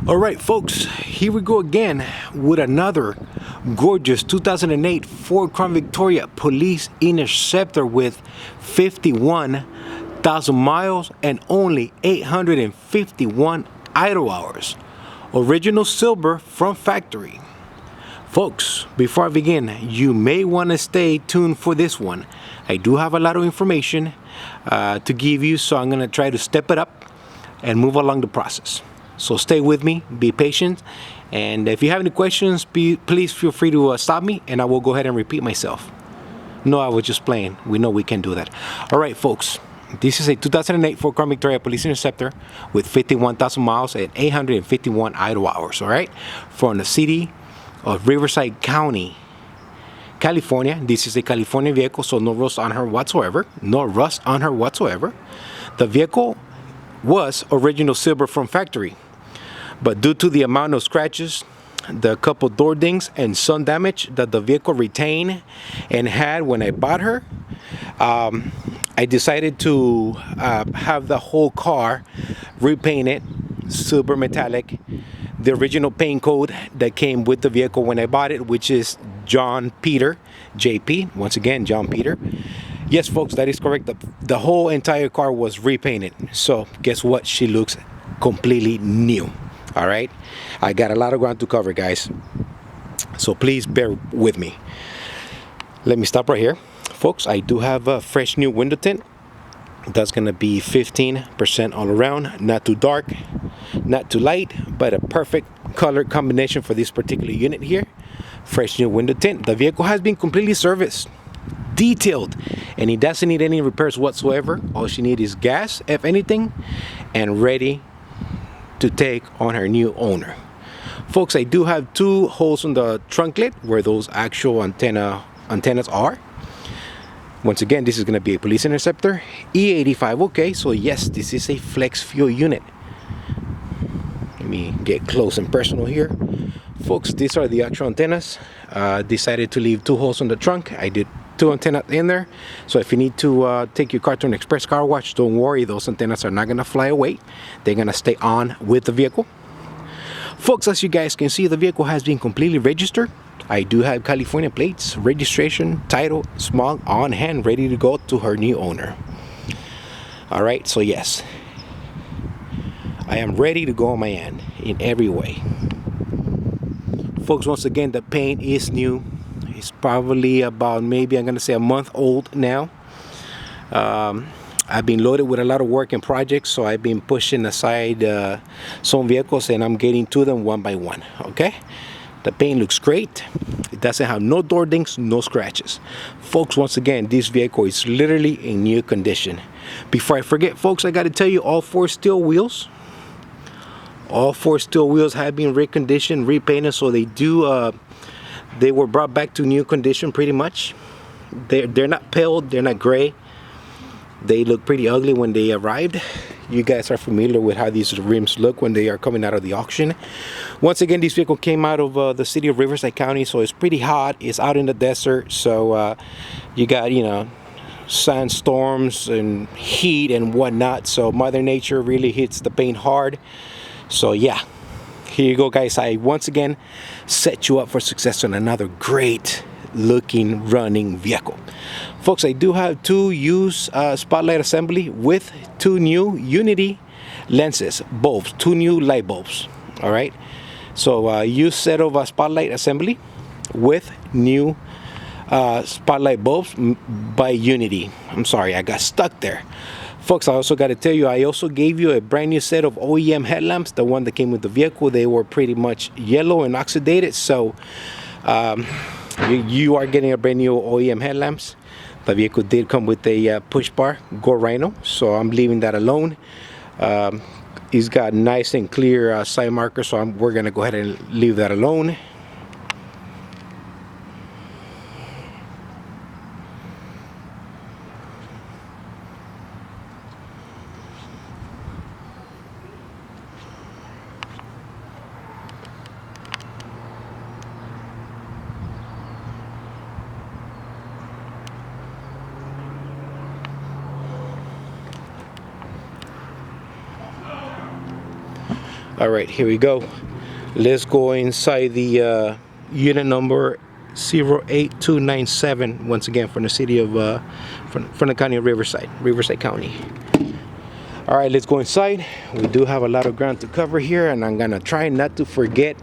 All right, folks, here we go again with another gorgeous 2008 Ford Crown Victoria Police Interceptor with 51,000 miles and only 851 idle hours. Original silver from factory. Folks, before I begin, you may want to stay tuned for this one. I do have a lot of information to give you, so I'm going to try to step it up and move along the process. So stay with me, be patient, and if you have any questions, please feel free to stop me, and I will go ahead and repeat myself. No, I was just playing. We know we can do that. All right, folks. This is a 2008 Ford Crown Victoria Police Interceptor with 51,000 miles and 851 idle hours, all right? From the City of Riverside County, California. This is a California vehicle, so no rust on her whatsoever. No rust on her whatsoever. The vehicle was original silver from factory, but due to the amount of scratches, the couple door dings and sun damage that the vehicle retained and had when I bought her, I decided to have the whole car repainted silver metallic, the original paint code that came with the vehicle when I bought it, which is John Peter, JP, once again, John Peter. Yes, folks, that is correct. The whole entire car was repainted. So guess what? She looks completely new. All right. I got a lot of ground to cover, guys. So please bear with me. Let me stop right here. Folks, I do have a fresh new window tint. That's going to be 15% all around. Not too dark, not too light, but a perfect color combination for this particular unit here. Fresh new window tint. The vehicle has been completely serviced, detailed, and it doesn't need any repairs whatsoever. All she needs is gas, if anything, and ready to take on her new owner. Folks, I do have two holes in the trunk lid where those actual antennas are. Once again, this is going to be a Police Interceptor E85. Okay, so yes, this is a flex fuel unit. Let me get close and personal here. Folks, these are the actual antennas. Decided to leave two holes in the trunk. I did two antennas in there, so if you need to take your car to an express car wash, don't worry, those antennas are not going to fly away. They're going to stay on with the vehicle. Folks, as you guys can see, the vehicle has been completely registered. I do have California plates, registration, title, smog on hand, ready to go to her new owner. All right, so yes, I am ready to go on my end in every way. Folks, once again, the paint is new. It's probably about, maybe I'm going to say, a month old now. I've been loaded with a lot of work and projects, so I've been pushing aside some vehicles, and I'm getting to them one by one, okay? The paint looks great. It doesn't have no door dings, no scratches. Folks, once again, this vehicle is literally in new condition. Before I forget, folks, I got to tell you, all four steel wheels have been reconditioned, repainted, so they were brought back to new condition pretty much. They're not pale, they're not gray. They look pretty ugly when they arrived. You guys are familiar with how these rims look when they are coming out of the auction. Once again, this vehicle came out of the City of Riverside County, so it's pretty hot. It's out in the desert, so you got, sandstorms and heat and whatnot, so Mother Nature really hits the paint hard. So yeah, here you go, guys. I once again set you up for success on another great looking running vehicle. Folks, I do have two used spotlight assembly with two new Unity lenses, bulbs, two new light bulbs. All right, so used set of spotlight assembly with new spotlight bulbs by Unity. I'm sorry, I got stuck there. Folks, I also got to tell you, I also gave you a brand new set of OEM headlamps, the one that came with the vehicle. They were pretty much yellow and oxidated, so you are getting a brand new OEM headlamps. The vehicle did come with a push bar, Go Rhino, so I'm leaving that alone. It's got nice and clear side markers, so we're going to go ahead and leave that alone. All right, here we go. Let's go inside the unit number 08297, once again from the city of from the county of Riverside County. All right, let's go inside. We do have a lot of ground to cover here, and I'm gonna try not to forget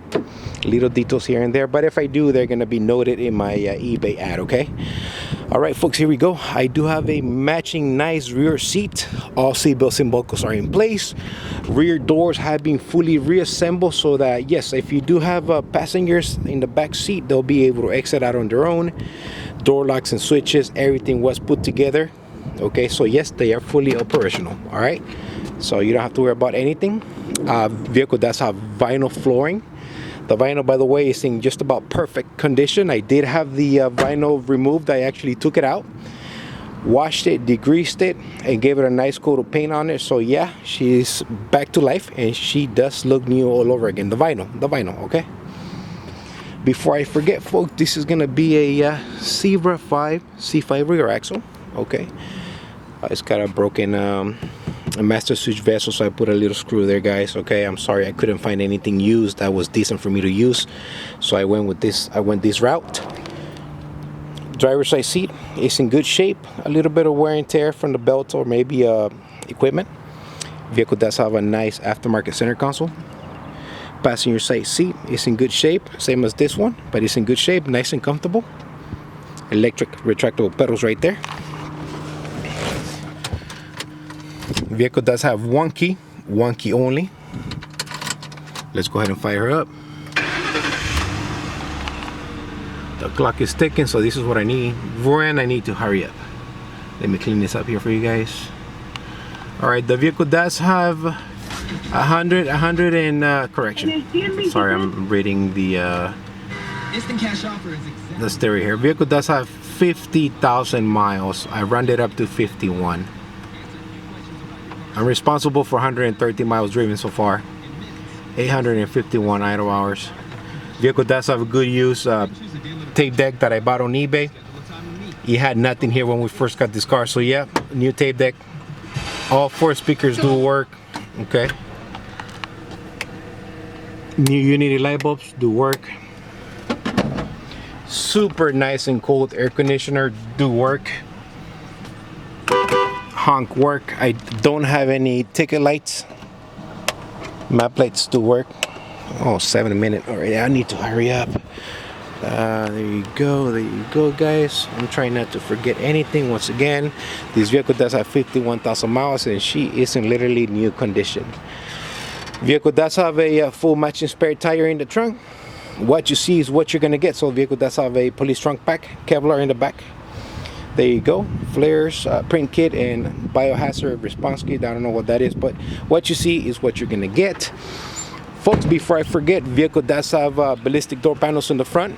little details here and there, but if I do, they're gonna be noted in my eBay ad, okay? All right, folks, here we go. I do have a matching nice rear seat. All seat belts and buckles are in place. Rear doors have been fully reassembled so that, yes, if you do have passengers in the back seat, they'll be able to exit out on their own. Door locks and switches, everything was put together. Okay, so yes, they are fully operational. All right, so you don't have to worry about anything. Vehicle does have vinyl flooring. The vinyl, by the way, is in just about perfect condition. I did have the vinyl removed. I actually took it out, washed it, degreased it, and gave it a nice coat of paint on it. So yeah, she's back to life, and she does look new all over again. The vinyl, okay? Before I forget, folks, this is gonna be a Zebra 5 C5 rear axle, okay? It's got a broken a master switch vessel, so I put a little screw there, guys. Okay, I'm sorry I couldn't find anything used that was decent for me to use, so I went this route. Driver's side seat is in good shape. A little bit of wear and tear from the belt or maybe equipment. Vehicle does have a nice aftermarket center console. Passenger side seat is in good shape, same as this one, but it's in good shape, nice and comfortable. Electric retractable pedals right there. Vehicle does have one key only. Let's go ahead and fire her up. The clock is ticking, so this is what I need. When I need to hurry up. Let me clean this up here for you guys. All right, the vehicle does have 100 and correction. Sorry, I'm reading the instant cash offer is the stereo here. Vehicle does have 50,000 miles. I rounded it up to 51. I'm responsible for 130 miles driven so far. 851 idle hours. Vehicle does have a good use tape deck that I bought on eBay. It had nothing here when we first got this car, so yeah, new tape deck. All 4 speakers do work. Okay. New unity light bulbs do work. Super nice and cold air conditioner do work. Honk work. I don't have any ticket lights. Map lights do work. Oh, 7 minutes already. I need to hurry up. There you go, guys. I'm trying not to forget anything. Once again, this vehicle does have 51,000 miles, and she is in literally new condition. Vehicle does have a full matching spare tire in the trunk. What you see is what you're gonna get. So vehicle does have a police trunk pack, Kevlar in the back. There you go, flares, print kit, and biohazard response kit. I don't know what that is, but what you see is what you're gonna get. Folks, before I forget, vehicle does have ballistic door panels in the front.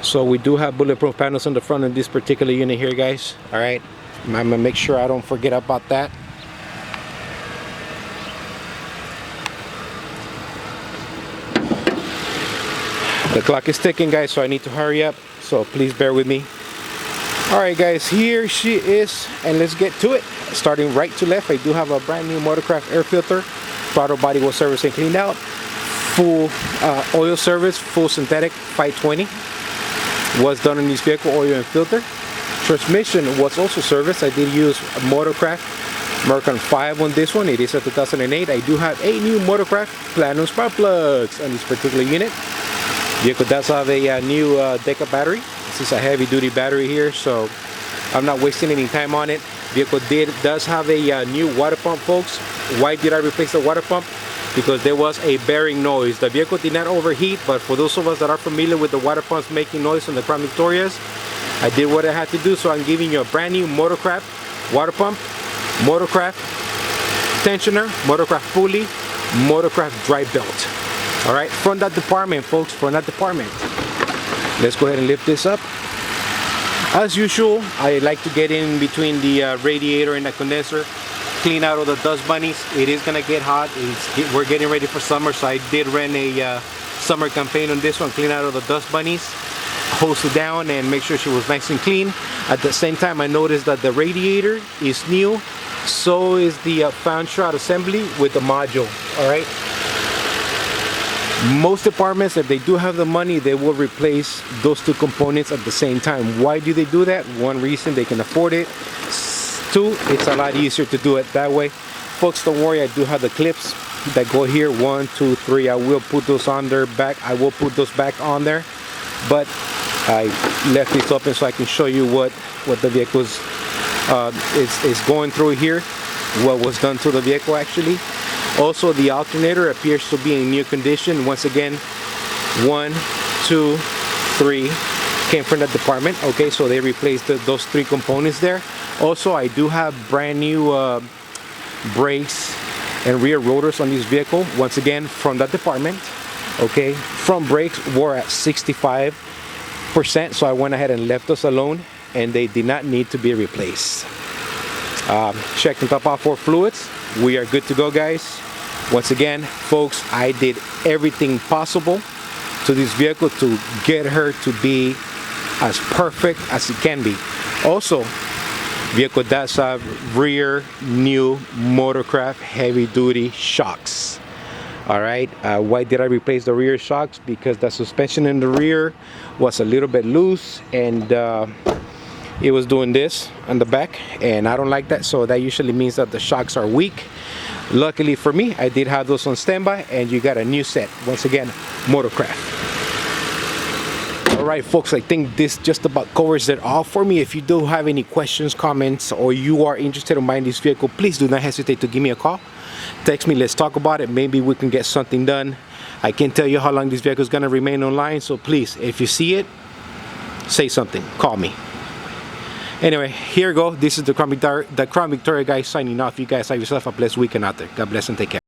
So we do have bulletproof panels in the front of this particular unit here, guys. All right, I'm gonna make sure I don't forget about that. The clock is ticking, guys, so I need to hurry up, so please bear with me. All right, guys, here she is, and let's get to it. Starting right to left, I do have a brand new Motorcraft air filter. Throttle body was serviced and cleaned out. Full oil service, full synthetic 520 was done on this vehicle, oil and filter. Transmission was also serviced. I did use a Motorcraft Mercon 5 on this one. It is a 2008. I do have 8 new Motorcraft Platinum spark plugs on this particular unit. Vehicle does have a new Deca battery. This is a heavy duty battery here, so I'm not wasting any time on it. Vehicle does have a new water pump, folks. Why did I replace the water pump? Because there was a bearing noise. The vehicle did not overheat, but for those of us that are familiar with the water pumps making noise on the Crown Victorias, I did what I had to do. So I'm giving you a brand new Motorcraft water pump, Motorcraft tensioner, Motorcraft pulley, Motorcraft dry belt. All right, from that department, folks, from that department. Let's go ahead and lift this up. As usual, I like to get in between the radiator and the condenser, clean out all the dust bunnies. It is gonna get hot. We're getting ready for summer, so I did run a summer campaign on this one, clean out all the dust bunnies, hose it down, and make sure she was nice and clean. At the same time, I noticed that the radiator is new, So is the fan shroud assembly with the module. All right. Most departments, if they do have the money, they will replace those two components at the same time. Why do they do that? One reason, they can afford it. Two, it's a lot easier to do it that way. Folks, don't worry, I do have the clips that go here. 1, 2, 3. I will put those on there back. I will put those back on there. But I left this open so I can show you what the vehicle is going through here. What was done to the vehicle actually. Also, the alternator appears to be in new condition. Once again, 1, 2, 3 came from the department. Okay, so they replaced those 3 components there. Also, I do have brand new brakes and rear rotors on this vehicle. Once again, from that department. Okay, front brakes were at 65%, so I went ahead and left those alone, and they did not need to be replaced. Check the top off for fluids. We are good to go, guys. Once again, folks, I did everything possible to this vehicle to get her to be as perfect as it can be. Also, vehicle does have rear new Motorcraft heavy duty shocks. All right, why did I replace the rear shocks? Because the suspension in the rear was a little bit loose, and it was doing this on the back, and I don't like that, so that usually means that the shocks are weak. Luckily for me, I did have those on standby, and you got a new set. Once again, Motorcraft. All right, folks, I think this just about covers it all for me. If you do have any questions, comments, or you are interested in buying this vehicle, please do not hesitate to give me a call. Text me, let's talk about it. Maybe we can get something done. I can't tell you how long this vehicle is going to remain online, so please, if you see it, say something, call me. Anyway, here you go. This is the Crown Victoria guy signing off. You guys have yourself a blessed weekend out there. God bless and take care.